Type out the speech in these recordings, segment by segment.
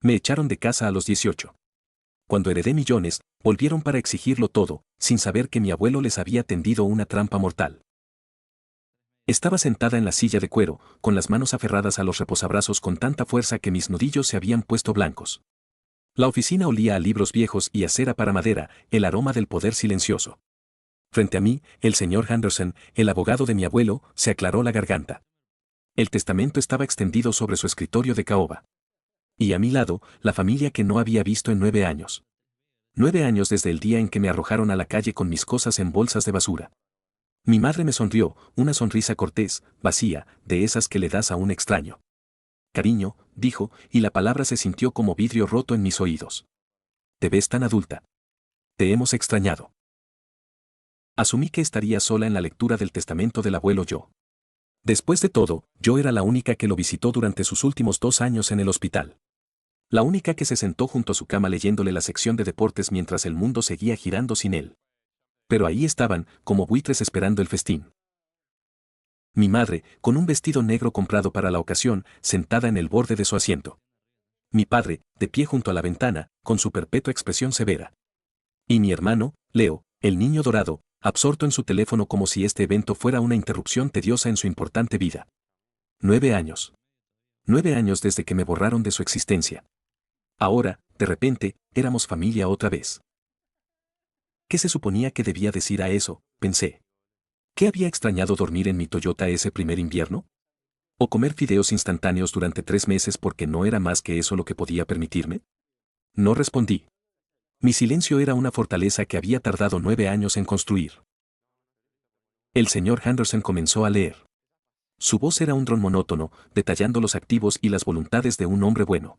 Me echaron de casa a los 18. Cuando heredé millones, volvieron para exigirlo todo, sin saber que mi abuelo les había tendido una trampa mortal. Estaba sentada en la silla de cuero, con las manos aferradas a los reposabrazos con tanta fuerza que mis nudillos se habían puesto blancos. La oficina olía a libros viejos y a cera para madera, el aroma del poder silencioso. Frente a mí, el señor Henderson, el abogado de mi abuelo, se aclaró la garganta. El testamento estaba extendido sobre su escritorio de caoba. Y a mi lado, la familia que no había visto en 9 años. 9 años desde el día en que me arrojaron a la calle con mis cosas en bolsas de basura. Mi madre me sonrió, una sonrisa cortés, vacía, de esas que le das a un extraño. Cariño, dijo, y la palabra se sintió como vidrio roto en mis oídos. Te ves tan adulta. Te hemos extrañado. Asumí que estaría sola en la lectura del testamento del abuelo yo. Después de todo, yo era la única que lo visitó durante sus últimos 2 años en el hospital. La única que se sentó junto a su cama leyéndole la sección de deportes mientras el mundo seguía girando sin él. Pero ahí estaban, como buitres esperando el festín. Mi madre, con un vestido negro comprado para la ocasión, sentada en el borde de su asiento. Mi padre, de pie junto a la ventana, con su perpetua expresión severa. Y mi hermano, Leo, el niño dorado, absorto en su teléfono como si este evento fuera una interrupción tediosa en su importante vida. 9 años. 9 años desde que me borraron de su existencia. Ahora, de repente, éramos familia otra vez. ¿Qué se suponía que debía decir a eso?, pensé. ¿Qué había extrañado dormir en mi Toyota ese primer invierno? ¿O comer fideos instantáneos durante 3 meses porque no era más que eso lo que podía permitirme? No respondí. Mi silencio era una fortaleza que había tardado 9 años en construir. El señor Henderson comenzó a leer. Su voz era un dron monótono, detallando los activos y las voluntades de un hombre bueno.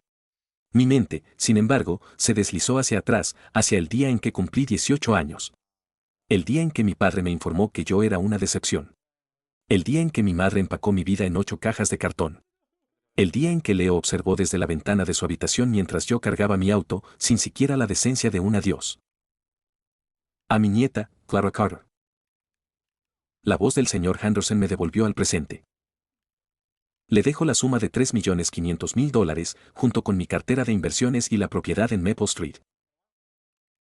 Mi mente, sin embargo, se deslizó hacia atrás, hacia el día en que cumplí 18 años. El día en que mi padre me informó que yo era una decepción. El día en que mi madre empacó mi vida en 8 cajas de cartón. El día en que Leo observó desde la ventana de su habitación mientras yo cargaba mi auto, sin siquiera la decencia de un adiós. A mi nieta, Clara Carter. La voz del señor Henderson me devolvió al presente. Le dejo la suma de $3.500.000, junto con mi cartera de inversiones y la propiedad en Maple Street.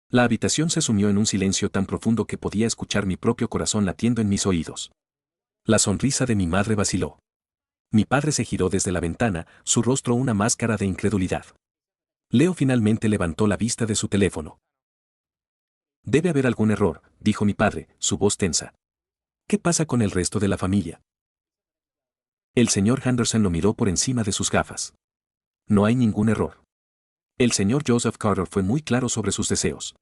La habitación se sumió en un silencio tan profundo que podía escuchar mi propio corazón latiendo en mis oídos. La sonrisa de mi madre vaciló. Mi padre se giró desde la ventana, su rostro una máscara de incredulidad. Leo finalmente levantó la vista de su teléfono. Debe haber algún error, dijo mi padre, su voz tensa. ¿Qué pasa con el resto de la familia? El señor Henderson lo miró por encima de sus gafas. No hay ningún error. El señor Joseph Carter fue muy claro sobre sus deseos.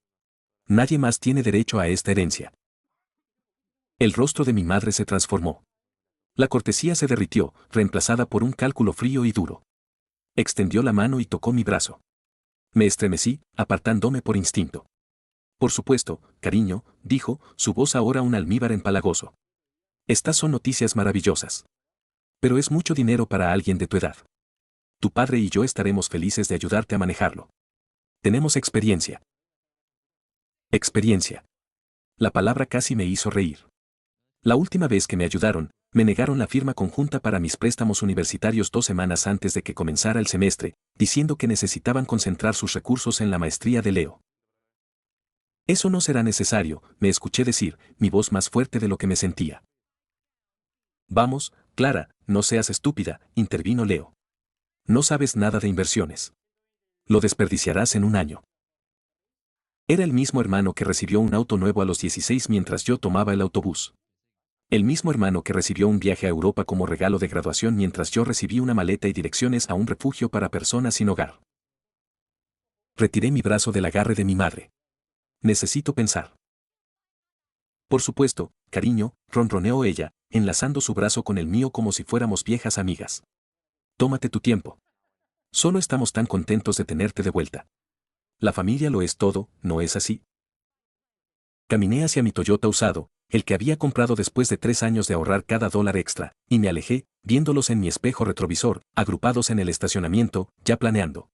Nadie más tiene derecho a esta herencia. El rostro de mi madre se transformó. La cortesía se derritió, reemplazada por un cálculo frío y duro. Extendió la mano y tocó mi brazo. Me estremecí, apartándome por instinto. Por supuesto, cariño, dijo, su voz ahora un almíbar empalagoso. Estas son noticias maravillosas. Pero es mucho dinero para alguien de tu edad. Tu padre y yo estaremos felices de ayudarte a manejarlo. Tenemos experiencia. Experiencia. La palabra casi me hizo reír. La última vez que me ayudaron, me negaron la firma conjunta para mis préstamos universitarios 2 semanas antes de que comenzara el semestre, diciendo que necesitaban concentrar sus recursos en la maestría de Leo. Eso no será necesario, me escuché decir, mi voz más fuerte de lo que me sentía. Vamos, Clara, no seas estúpida, intervino Leo. No sabes nada de inversiones. Lo desperdiciarás en un año. Era el mismo hermano que recibió un auto nuevo a los 16 mientras yo tomaba el autobús. El mismo hermano que recibió un viaje a Europa como regalo de graduación mientras yo recibí una maleta y direcciones a un refugio para personas sin hogar. Retiré mi brazo del agarre de mi madre. Necesito pensar. Por supuesto, cariño, ronroneó ella, enlazando su brazo con el mío como si fuéramos viejas amigas. Tómate tu tiempo. Solo estamos tan contentos de tenerte de vuelta. La familia lo es todo, ¿no es así? Caminé hacia mi Toyota usado, el que había comprado después de 3 años de ahorrar cada dólar extra, y me alejé, viéndolos en mi espejo retrovisor, agrupados en el estacionamiento, ya planeando.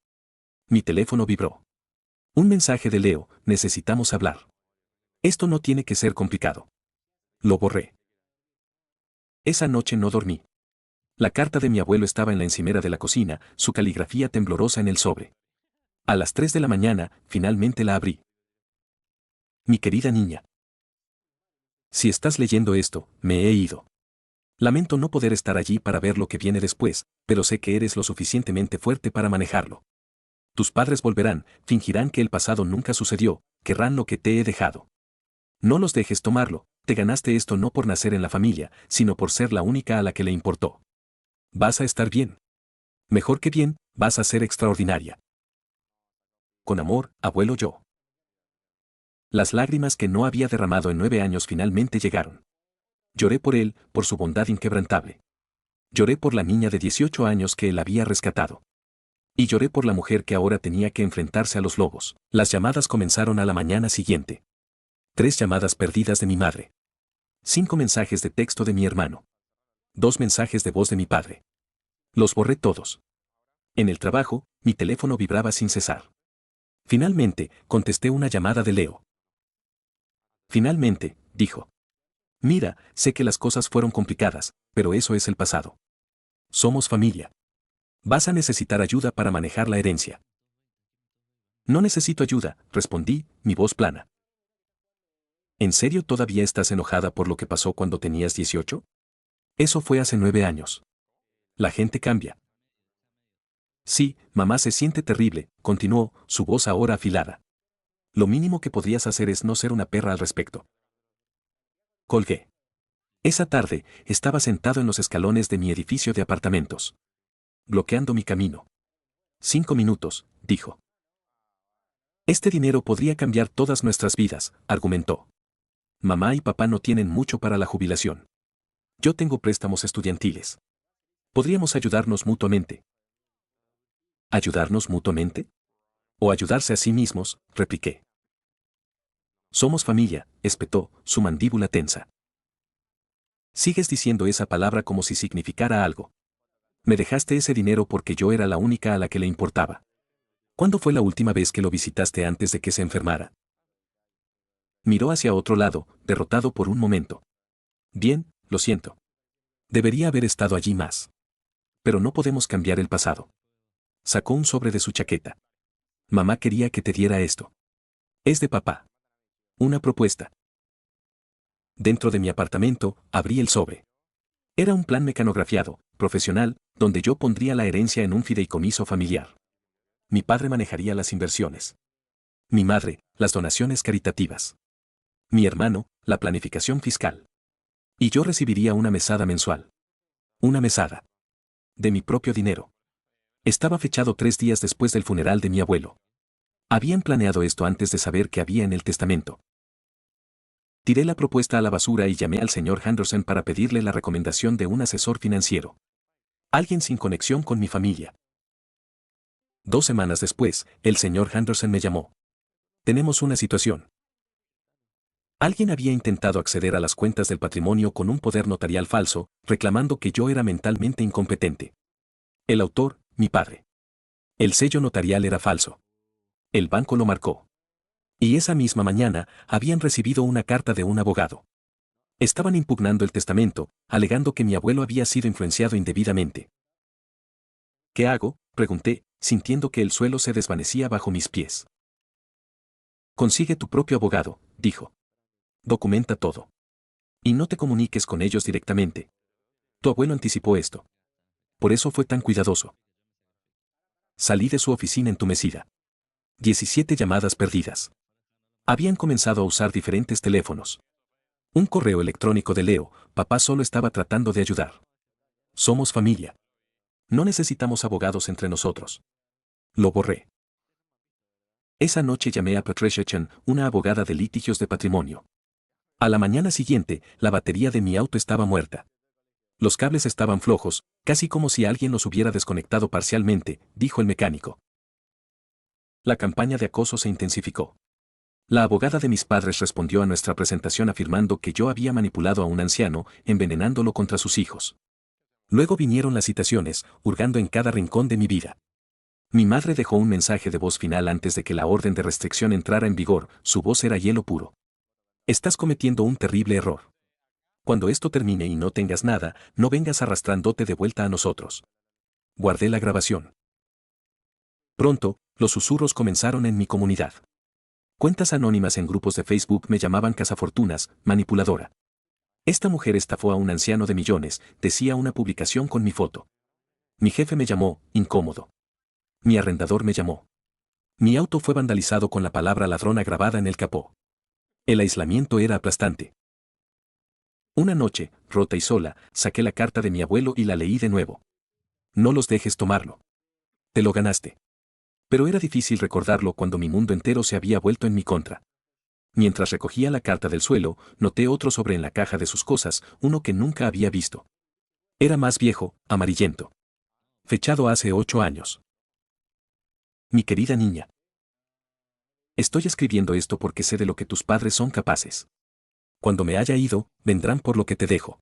Mi teléfono vibró. Un mensaje de Leo, necesitamos hablar. Esto no tiene que ser complicado. Lo borré. Esa noche no dormí. La carta de mi abuelo estaba en la encimera de la cocina, su caligrafía temblorosa en el sobre. A las 3 de la mañana, finalmente la abrí. Mi querida niña. Si estás leyendo esto, me he ido. Lamento no poder estar allí para ver lo que viene después, pero sé que eres lo suficientemente fuerte para manejarlo. Tus padres volverán, fingirán que el pasado nunca sucedió, querrán lo que te he dejado. No los dejes tomarlo, te ganaste esto no por nacer en la familia, sino por ser la única a la que le importó. Vas a estar bien. Mejor que bien, vas a ser extraordinaria. Con amor, abuelo yo. Las lágrimas que no había derramado en 9 años finalmente llegaron. Lloré por él, por su bondad inquebrantable. Lloré por la niña de 18 años que él había rescatado. Y lloré por la mujer que ahora tenía que enfrentarse a los lobos. Las llamadas comenzaron a la mañana siguiente. 3 llamadas perdidas de mi madre. 5 mensajes de texto de mi hermano. 2 mensajes de voz de mi padre. Los borré todos. En el trabajo, mi teléfono vibraba sin cesar. Finalmente, contesté una llamada de Leo. Finalmente, dijo. Mira, sé que las cosas fueron complicadas, pero eso es el pasado. Somos familia. Vas a necesitar ayuda para manejar la herencia. No necesito ayuda, respondí, mi voz plana. ¿En serio todavía estás enojada por lo que pasó cuando tenías 18? Eso fue hace 9 años. La gente cambia. Sí, mamá se siente terrible, continuó, su voz ahora afilada. Lo mínimo que podrías hacer es no ser una perra al respecto. Colgué. Esa tarde, estaba sentado en los escalones de mi edificio de apartamentos. Bloqueando mi camino. 5 minutos, dijo. Este dinero podría cambiar todas nuestras vidas, argumentó. Mamá y papá no tienen mucho para la jubilación. Yo tengo préstamos estudiantiles. Podríamos ayudarnos mutuamente. ¿Ayudarnos mutuamente? ¿O ayudarse a sí mismos?, repliqué. Somos familia, espetó, su mandíbula tensa. Sigues diciendo esa palabra como si significara algo. Me dejaste ese dinero porque yo era la única a la que le importaba. ¿Cuándo fue la última vez que lo visitaste antes de que se enfermara? Miró hacia otro lado, derrotado por un momento. Bien, lo siento. Debería haber estado allí más. Pero no podemos cambiar el pasado. Sacó un sobre de su chaqueta. Mamá quería que te diera esto. Es de papá. Una propuesta. Dentro de mi apartamento, abrí el sobre. Era un plan mecanografiado, profesional, donde yo pondría la herencia en un fideicomiso familiar. Mi padre manejaría las inversiones. Mi madre, las donaciones caritativas. Mi hermano, la planificación fiscal. Y yo recibiría una mesada mensual. Una mesada. De mi propio dinero. Estaba fechado 3 días después del funeral de mi abuelo. Habían planeado esto antes de saber qué había en el testamento. Tiré la propuesta a la basura y llamé al señor Henderson para pedirle la recomendación de un asesor financiero. Alguien sin conexión con mi familia. 2 semanas después, el señor Henderson me llamó. Tenemos una situación. Alguien había intentado acceder a las cuentas del patrimonio con un poder notarial falso, reclamando que yo era mentalmente incompetente. El autor, mi padre. El sello notarial era falso. El banco lo marcó. Y esa misma mañana, habían recibido una carta de un abogado. Estaban impugnando el testamento, alegando que mi abuelo había sido influenciado indebidamente. ¿Qué hago?, pregunté, sintiendo que el suelo se desvanecía bajo mis pies. Consigue tu propio abogado, dijo. Documenta todo. Y no te comuniques con ellos directamente. Tu abuelo anticipó esto. Por eso fue tan cuidadoso. Salí de su oficina entumecida. 17 llamadas perdidas. Habían comenzado a usar diferentes teléfonos. Un correo electrónico de Leo, papá solo estaba tratando de ayudar. Somos familia. No necesitamos abogados entre nosotros. Lo borré. Esa noche llamé a Patricia Chen, una abogada de litigios de patrimonio. A la mañana siguiente, la batería de mi auto estaba muerta. Los cables estaban flojos, casi como si alguien los hubiera desconectado parcialmente, dijo el mecánico. La campaña de acoso se intensificó. La abogada de mis padres respondió a nuestra presentación afirmando que yo había manipulado a un anciano, envenenándolo contra sus hijos. Luego vinieron las citaciones, hurgando en cada rincón de mi vida. Mi madre dejó un mensaje de voz final antes de que la orden de restricción entrara en vigor, su voz era hielo puro. Estás cometiendo un terrible error. Cuando esto termine y no tengas nada, no vengas arrastrándote de vuelta a nosotros. Guardé la grabación. Pronto, los susurros comenzaron en mi comunidad. Cuentas anónimas en grupos de Facebook me llamaban cazafortunas, manipuladora. Esta mujer estafó a un anciano de millones, decía una publicación con mi foto. Mi jefe me llamó, incómodo. Mi arrendador me llamó. Mi auto fue vandalizado con la palabra ladrona grabada en el capó. El aislamiento era aplastante. Una noche, rota y sola, saqué la carta de mi abuelo y la leí de nuevo. No los dejes tomarlo. Te lo ganaste. Pero era difícil recordarlo cuando mi mundo entero se había vuelto en mi contra. Mientras recogía la carta del suelo, noté otro sobre en la caja de sus cosas, uno que nunca había visto. Era más viejo, amarillento. Fechado hace 8 años. Mi querida niña. Estoy escribiendo esto porque sé de lo que tus padres son capaces. Cuando me haya ido, vendrán por lo que te dejo.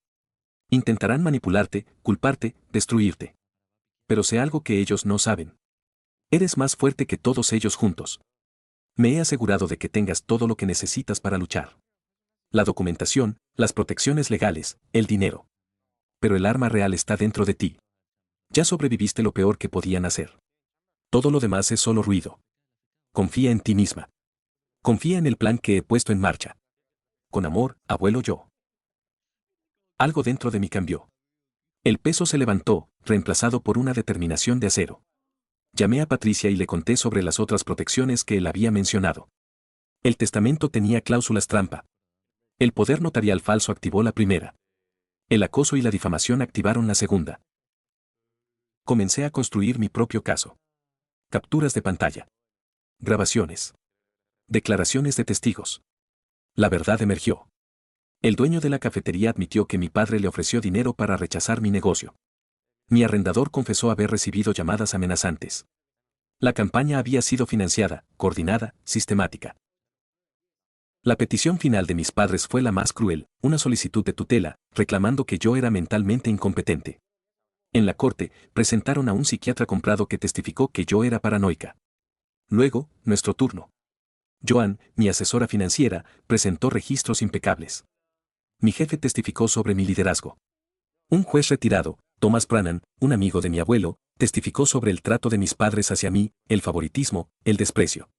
Intentarán manipularte, culparte, destruirte. Pero sé algo que ellos no saben. Eres más fuerte que todos ellos juntos. Me he asegurado de que tengas todo lo que necesitas para luchar. La documentación, las protecciones legales, el dinero. Pero el arma real está dentro de ti. Ya sobreviviste lo peor que podían hacer. Todo lo demás es solo ruido. Confía en ti misma. Confía en el plan que he puesto en marcha. Con amor, abuelo yo. Algo dentro de mí cambió. El peso se levantó, reemplazado por una determinación de acero. Llamé a Patricia y le conté sobre las otras protecciones que él había mencionado. El testamento tenía cláusulas trampa. El poder notarial falso activó la primera. El acoso y la difamación activaron la segunda. Comencé a construir mi propio caso. Capturas de pantalla. Grabaciones. Declaraciones de testigos. La verdad emergió. El dueño de la cafetería admitió que mi padre le ofreció dinero para rechazar mi negocio. Mi arrendador confesó haber recibido llamadas amenazantes. La campaña había sido financiada, coordinada, sistemática. La petición final de mis padres fue la más cruel, una solicitud de tutela, reclamando que yo era mentalmente incompetente. En la corte, presentaron a un psiquiatra comprado que testificó que yo era paranoica. Luego, nuestro turno. Joan, mi asesora financiera, presentó registros impecables. Mi jefe testificó sobre mi liderazgo. Un juez retirado, Thomas Brannan, un amigo de mi abuelo, testificó sobre el trato de mis padres hacia mí, el favoritismo, el desprecio.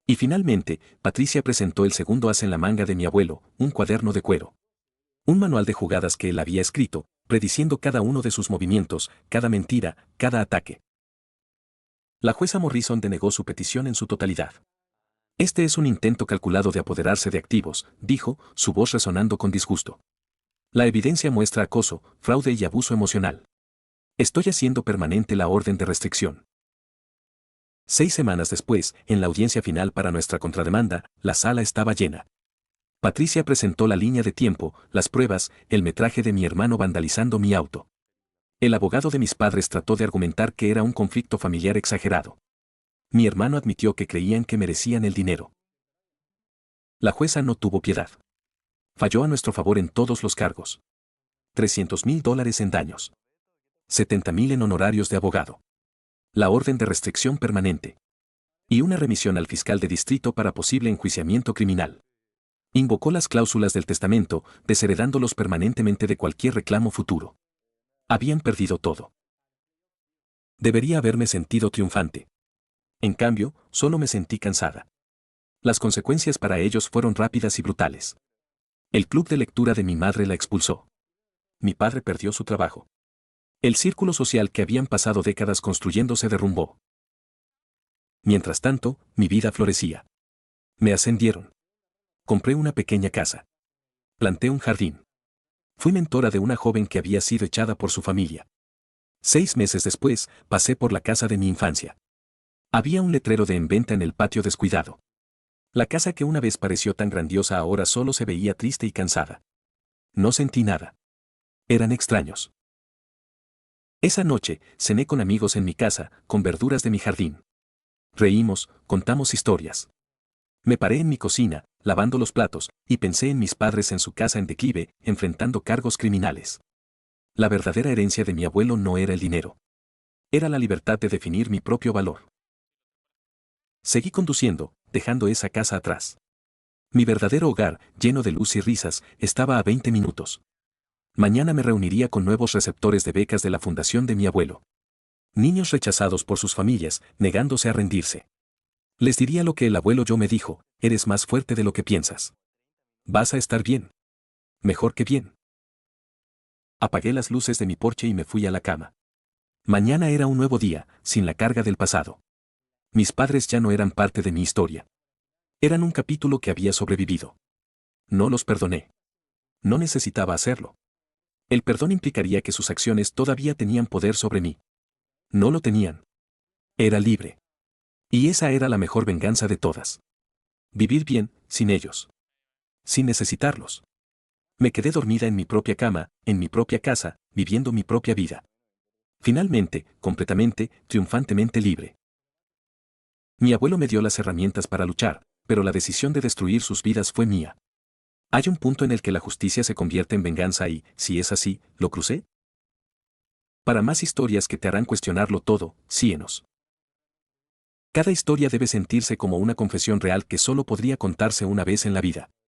Y finalmente, Patricia presentó el segundo as en la manga de mi abuelo, un cuaderno de cuero. Un manual de jugadas que él había escrito, prediciendo cada uno de sus movimientos, cada mentira, cada ataque. La jueza Morrison denegó su petición en su totalidad. Este es un intento calculado de apoderarse de activos, dijo, su voz resonando con disgusto. La evidencia muestra acoso, fraude y abuso emocional. Estoy haciendo permanente la orden de restricción. 6 semanas después, en la audiencia final para nuestra contrademanda, la sala estaba llena. Patricia presentó la línea de tiempo, las pruebas, el metraje de mi hermano vandalizando mi auto. El abogado de mis padres trató de argumentar que era un conflicto familiar exagerado. Mi hermano admitió que creían que merecían el dinero. La jueza no tuvo piedad. Falló a nuestro favor en todos los cargos. $300,000 en daños. 70,000 en honorarios de abogado. La orden de restricción permanente. Y una remisión al fiscal de distrito para posible enjuiciamiento criminal. Invocó las cláusulas del testamento, desheredándolos permanentemente de cualquier reclamo futuro. Habían perdido todo. Debería haberme sentido triunfante. En cambio, solo me sentí cansada. Las consecuencias para ellos fueron rápidas y brutales. El club de lectura de mi madre la expulsó. Mi padre perdió su trabajo. El círculo social que habían pasado décadas construyendo se derrumbó. Mientras tanto, mi vida florecía. Me ascendieron. Compré una pequeña casa. Planté un jardín. Fui mentora de una joven que había sido echada por su familia. 6 meses después, pasé por la casa de mi infancia. Había un letrero de en venta en el patio descuidado. La casa que una vez pareció tan grandiosa ahora solo se veía triste y cansada. No sentí nada. Eran extraños. Esa noche, cené con amigos en mi casa, con verduras de mi jardín. Reímos, contamos historias. Me paré en mi cocina, lavando los platos, y pensé en mis padres en su casa en declive, enfrentando cargos criminales. La verdadera herencia de mi abuelo no era el dinero. Era la libertad de definir mi propio valor. Seguí conduciendo, dejando esa casa atrás. Mi verdadero hogar, lleno de luz y risas, estaba a 20 minutos. Mañana me reuniría con nuevos receptores de becas de la fundación de mi abuelo. Niños rechazados por sus familias, negándose a rendirse. Les diría lo que el abuelo yo me dijo: eres más fuerte de lo que piensas. Vas a estar bien. Mejor que bien. Apagué las luces de mi porche y me fui a la cama. Mañana era un nuevo día, sin la carga del pasado. Mis padres ya no eran parte de mi historia. Eran un capítulo que había sobrevivido. No los perdoné. No necesitaba hacerlo. El perdón implicaría que sus acciones todavía tenían poder sobre mí. No lo tenían. Era libre. Y esa era la mejor venganza de todas. Vivir bien, sin ellos. Sin necesitarlos. Me quedé dormida en mi propia cama, en mi propia casa, viviendo mi propia vida. Finalmente, completamente, triunfantemente libre. Mi abuelo me dio las herramientas para luchar, pero la decisión de destruir sus vidas fue mía. ¿Hay un punto en el que la justicia se convierte en venganza y, si es así, lo crucé? Para más historias que te harán cuestionarlo todo, síguenos. Cada historia debe sentirse como una confesión real que solo podría contarse una vez en la vida.